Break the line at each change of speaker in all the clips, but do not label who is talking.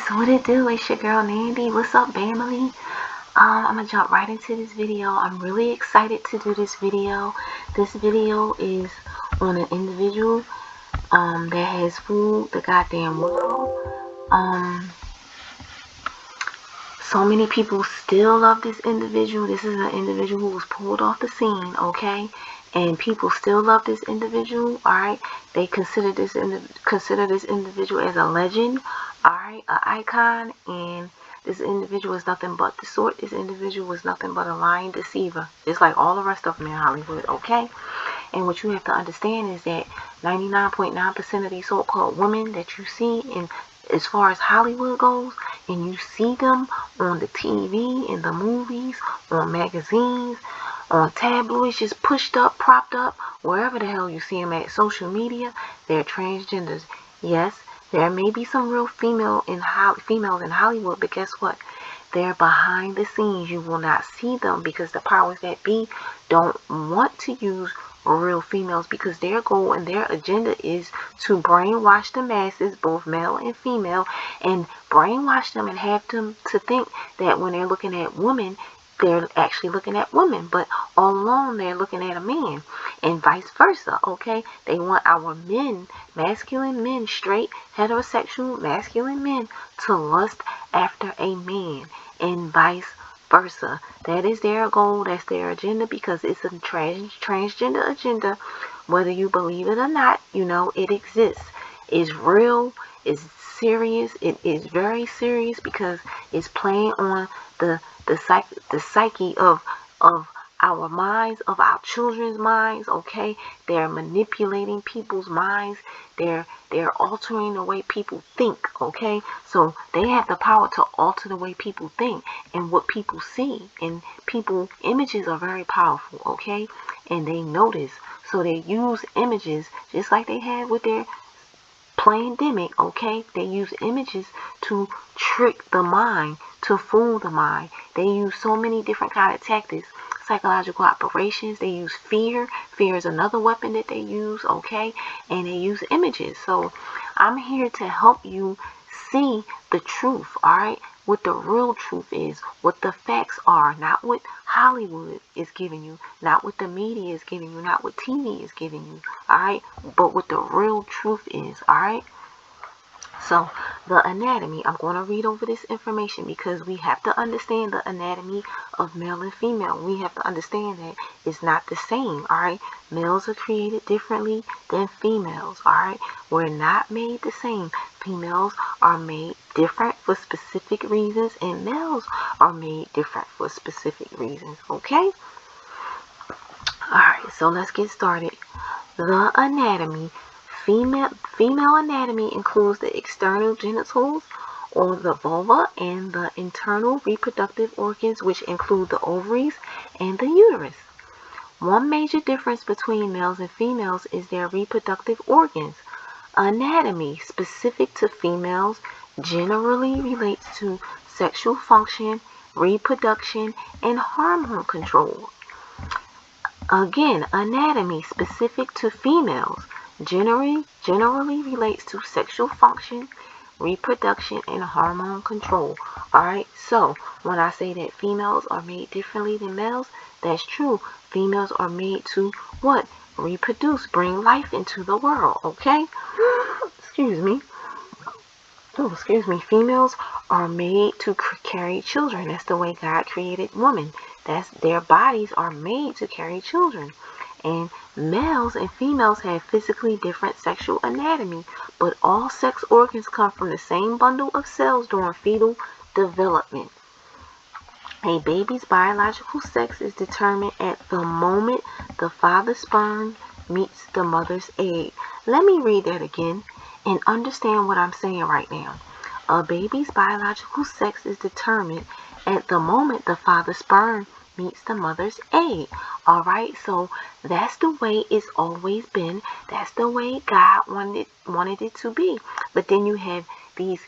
So what it do? It's your girl Nandy. What's up, family? I'm gonna jump right into this video. I'm really excited to do this video. This video is on an individual that has fooled the goddamn world. So many people still love this individual. This is an individual who was pulled off the scene, okay? And people still love this individual, all right? They consider this individual as a legend, all right, an icon, and this individual is nothing but the sort. This individual was nothing but a lying deceiver, just like all the rest of them in Hollywood, okay? And what you have to understand is that 99.9% of these so-called women that you see in as far as Hollywood goes, and you see them on the TV, in the movies, on magazines, on tabloids, just pushed up, propped up, wherever the hell you see them at, social media, they're transgenders. Yes, there may be some real females in Hollywood, but guess what? They're behind the scenes. You will not see them because the powers that be don't want to use real females, because their goal and their agenda is to brainwash the masses, both male and female, and brainwash them and have them to think that when they're looking at women, they're actually looking at women, but all along they're looking at a man, and vice versa, okay? They want our men, masculine men, straight, heterosexual, masculine men, to lust after a man, and vice versa. That is their goal. That's their agenda, because it's a transgender agenda. Whether you believe it or not, you know it exists. It's real. It's serious. It is very serious, because it's playing on the psyche of our minds, of our children's minds, okay? They're manipulating people's minds. They're altering the way people think, okay? So they have the power to alter the way people think and what people see. And images are very powerful, okay? And they know this. So they use images just like they had with their pandemic, okay? They use images to trick the mind, to fool the mind. They use so many different kind of tactics, psychological operations. They use fear. Fear is another weapon that they use, okay? And they use images. So I'm here to help you see the truth, all right? What the real truth is, what the facts are, not what Hollywood is giving you, not what the media is giving you, not what TV is giving you, all right? But what the real truth is, all right? So the anatomy, I'm going to read over this information because we have to understand the anatomy of male and female. We have to understand that it's not the same, all right? Males are created differently than females, all right? We're not made the same. Females are made different for specific reasons, and males are made different for specific reasons, okay? All right, so let's get started. The anatomy. Female anatomy includes the external genitals, or the vulva, and the internal reproductive organs, which include the ovaries and the uterus. One major difference between males and females is their reproductive organs. Anatomy specific to females generally relates to sexual function, reproduction, and hormone control. Again, anatomy specific to females generally relates to sexual function, reproduction, and hormone control. Alright, so when I say that females are made differently than males, that's true. Females are made to what? Reproduce, bring life into the world, okay? Excuse me. Oh, excuse me. Females are made to carry children. That's the way God created women. Their bodies are made to carry children. And males and females have physically different sexual anatomy, but all sex organs come from the same bundle of cells during fetal development. A baby's biological sex is determined at the moment the father's sperm meets the mother's egg. Let me read that again and understand what I'm saying right now. A baby's biological sex is determined at the moment the father's sperm meets the mother's egg. All right, so that's the way it's always been. That's the way God wanted it to be. But then you have these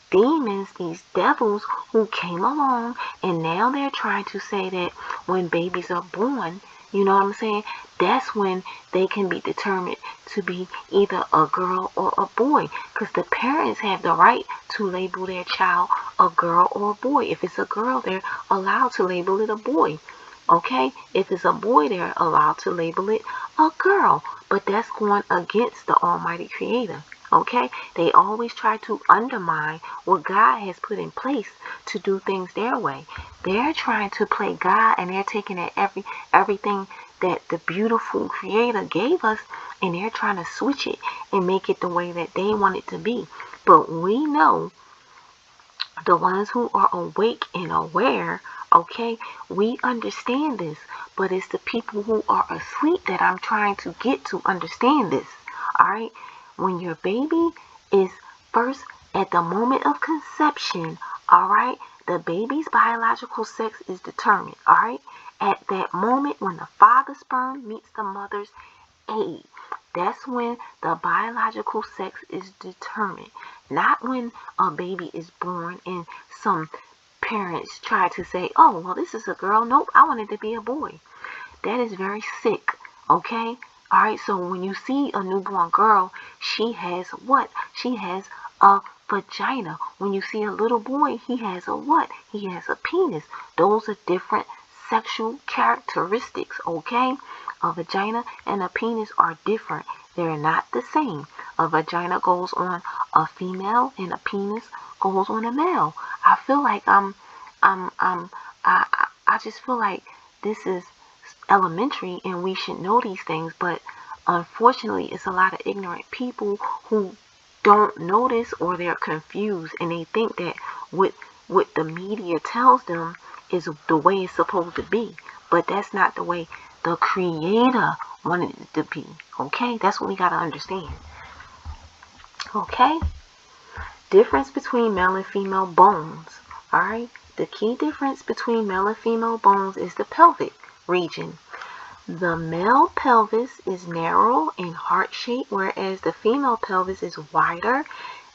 demons, these devils who came along, and now they're trying to say that when babies are born, You know what I'm saying? That's when they can be determined to be either a girl or a boy. Because the parents have the right to label their child a girl or a boy. If it's a girl, they're allowed to label it a boy. Okay? If it's a boy, they're allowed to label it a girl. But that's going against the Almighty Creator. Okay? They always try to undermine what God has put in place to do things their way. They're trying to play God, and they're taking at everything that the beautiful Creator gave us, and they're trying to switch it and make it the way that they want it to be. But we know, the ones who are awake and aware, okay, we understand this. But it's the people who are asleep that I'm trying to get to understand this. Alright? When your baby is first at the moment of conception, alright, the baby's biological sex is determined. Alright? At that moment when the father's sperm meets the mother's egg, that's when the biological sex is determined. Not when a baby is born and some parents try to say, oh, well, this is a girl. Nope, I want it to be a boy. That is very sick, okay? All right, so when you see a newborn girl, she has what? She has a vagina. When you see a little boy, he has a what? He has a penis. Those are different sexual characteristics, okay? A vagina and a penis are different. They're not the same. A vagina goes on a female and a penis goes on a male. I feel like I just feel like this is elementary and we should know these things, but unfortunately it's a lot of ignorant people who don't know this, or they're confused and they think that what the media tells them is the way it's supposed to be. But that's not the way the Creator wanted it to be. Okay? That's what we got to understand. Okay? Difference between male and female bones. Alright? The key difference between male and female bones is the pelvic region. The male pelvis is narrow and heart-shaped, whereas the female pelvis is wider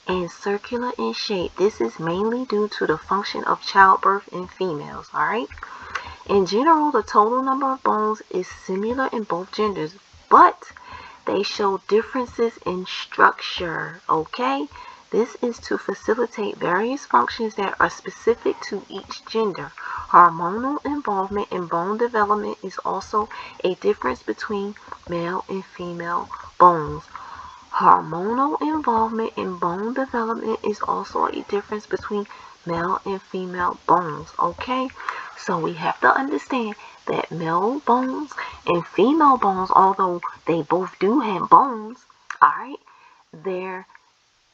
and circular in shape. This is mainly due to the function of childbirth in females. Alright? In general, the total number of bones is similar in both genders, but they show differences in structure. Okay? This is to facilitate various functions that are specific to each gender. Hormonal involvement in bone development is also a difference between male and female bones. Hormonal involvement in bone development is also a difference between male and female bones. Okay? So we have to understand that male bones and female bones, although they both do have bones, alright, their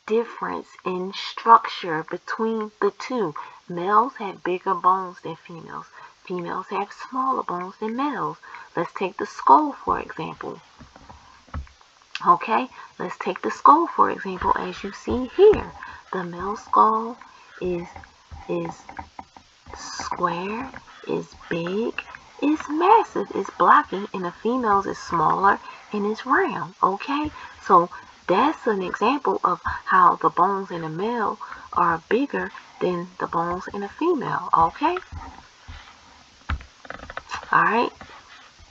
difference in structure between the two. Males have bigger bones than females. Females have smaller bones than males. Let's take the skull, for example. Okay, let's take the skull, for example, as you see here. The male skull is square, is big, is massive, is blocky, and the female's is smaller and is round. Okay, so that's an example of how the bones in a male are bigger than the bones in a female. Okay, alright.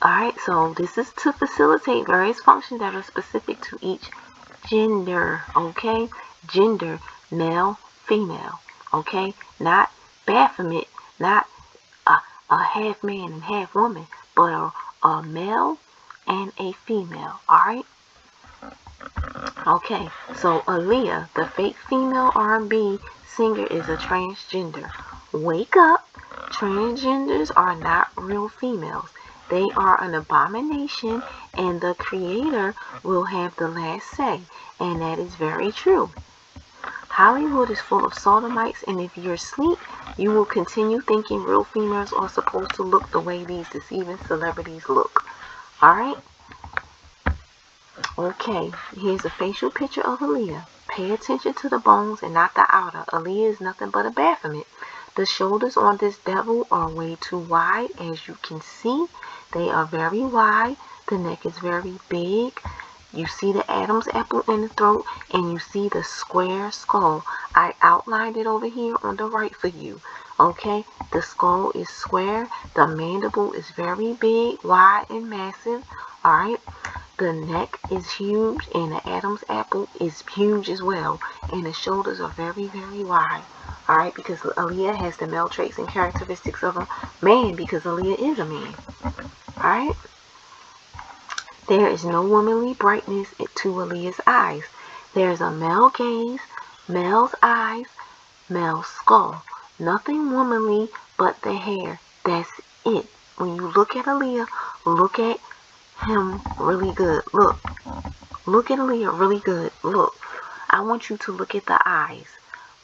Alright, so this is to facilitate various functions that are specific to each gender, okay? Gender, male, female, okay? Not Baphomet, not a half man and half woman, but a male and a female, alright? Okay, so Aaliyah, the fake female R&B singer, is a transgender. Wake up, transgenders are not real females. They are an abomination, and the Creator will have the last say. And that is very true. Hollywood is full of sodomites, and if you're asleep, you will continue thinking real females are supposed to look the way these deceiving celebrities look. Alright? Okay, here's a facial picture of Aaliyah. Pay attention to the bones and not the outer. Aaliyah is nothing but a Baphomet. The shoulders on this devil are way too wide, as you can see. They are very wide. The neck is very big. You see the Adam's apple in the throat, and you see the square skull. I outlined it over here on the right for you. Okay, the skull is square. The mandible is very big, wide, and massive. Alright, the neck is huge, and the Adam's apple is huge as well. And the shoulders are very, very wide. Alright, because Aaliyah has the male traits and characteristics of a man, because Aaliyah is a man. Alright, there is no womanly brightness to Aaliyah's eyes. There's a male gaze, male's eyes, male skull. Nothing womanly but the hair. That's it. When you look at Aaliyah, look at him really good. Look. Look at Aaliyah really good. Look. I want you to look at the eyes.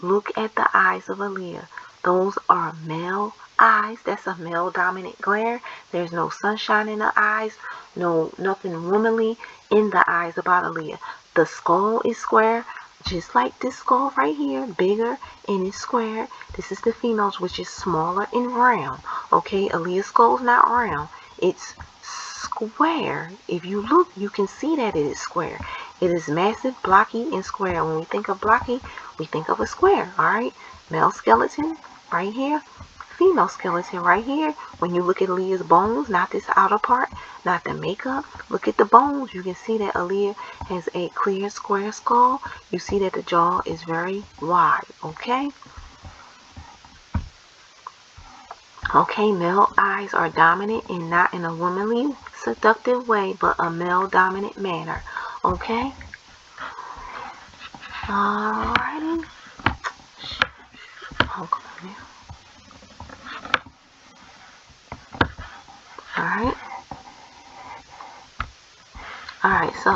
Look at the eyes of Aaliyah. Those are male eyes. That's a male dominant glare. There's no sunshine in the eyes. No, nothing womanly in the eyes about Aaliyah. The skull is square, just like this skull right here, bigger and it's square. This is the female's, which is smaller and round. Okay, Aaliyah's skull's not round. It's square. If you look, you can see that it is square. It is massive, blocky, and square. When we think of blocky, we think of a square. Alright, male skeleton right here, female skeleton right here. When you look at Aaliyah's bones, not this outer part, not the makeup, look at the bones. You can see that Aaliyah has a clear square skull. You see that the jaw is very wide. Okay, male eyes are dominant and not in a womanly seductive way, but a male dominant manner. Okay, alrighty. Alright. Alright, so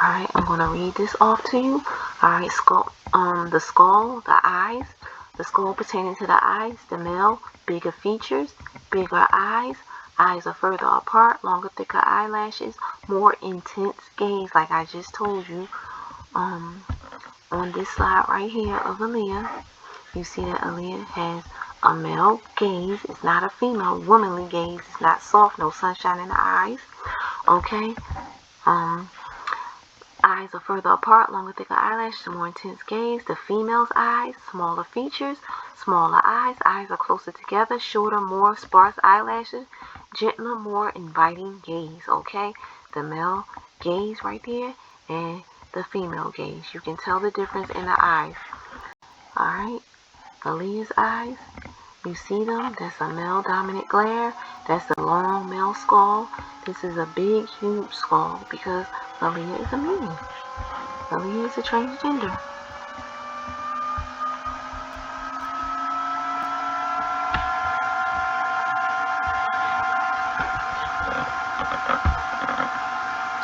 alright, I'm gonna read this off to you. Alright, the skull, the eyes, the skull pertaining to the eyes, the male, bigger features, bigger eyes are further apart, longer, thicker eyelashes, more intense gaze, like I just told you. On this slide right here of Aaliyah, you see that Aaliyah has a male gaze. It's not a female womanly gaze. It's not soft, no sunshine in the eyes. Okay, eyes are further apart, longer, thicker eyelashes, more intense gaze. The female's eyes, smaller features, smaller eyes are closer together, shorter, more sparse eyelashes, gentler, more inviting gaze. Okay, the male gaze right there and the female gaze. You can tell the difference in the eyes. Alright, Aaliyah's eyes, you see them? That's a male dominant glare. That's a long male skull. This is a big, huge skull because Aaliyah is a man. Aaliyah is a transgender.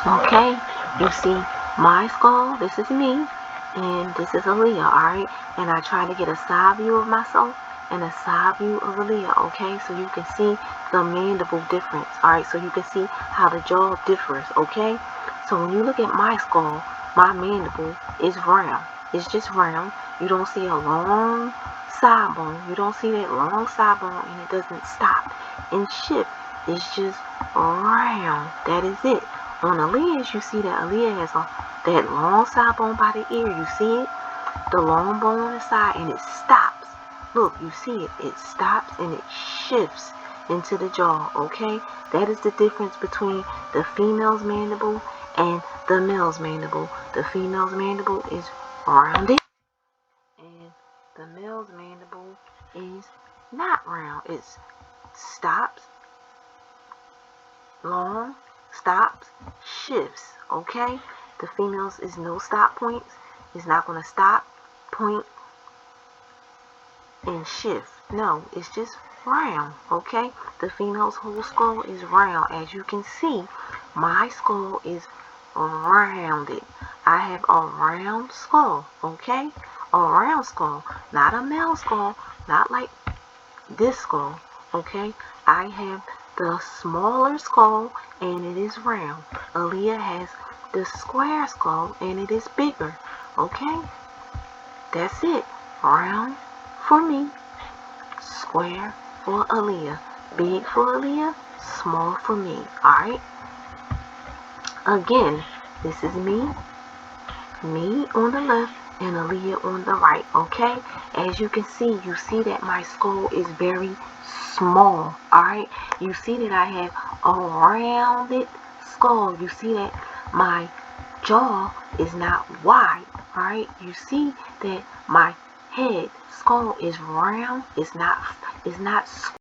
Okay, you see my skull, this is me, and this is Aaliyah, alright? And I try to get a side view of myself and a side view of Aaliyah, okay? So you can see the mandible difference, alright? So you can see how the jaw differs, okay? So when you look at my skull, my mandible is round. It's just round. You don't see a long side bone. You don't see that long side bone and it doesn't stop and shift. It's just round. That is it. On Aaliyah's, you see that Aaliyah has that long side bone by the ear. You see it? The long bone on the side, and it stops. Look, you see it. It stops and it shifts into the jaw, okay? That is the difference between the female's mandible and the male's mandible. The female's mandible is rounded, and the male's mandible is not round. It stops, long, stops, shifts, okay? The female's is no stop points. It's not going to stop, point, and shift. No, it's just round, okay? The female's whole skull is round. As you can see, my skull is rounded. I have a round skull, okay? A round skull, not a male skull, not like this skull, okay? I have the smaller skull and it is round. Aaliyah has the square skull and it is bigger, okay? That's it. Round for me, square for Aaliyah, big for Aaliyah, small for me, alright? Again, this is me, Me on the left and Aaliyah on the right, okay? As you can see, you see that my skull is very small, alright? You see that I have a rounded skull. You see that my jaw is not wide, alright? You see that my head skull is round, it's not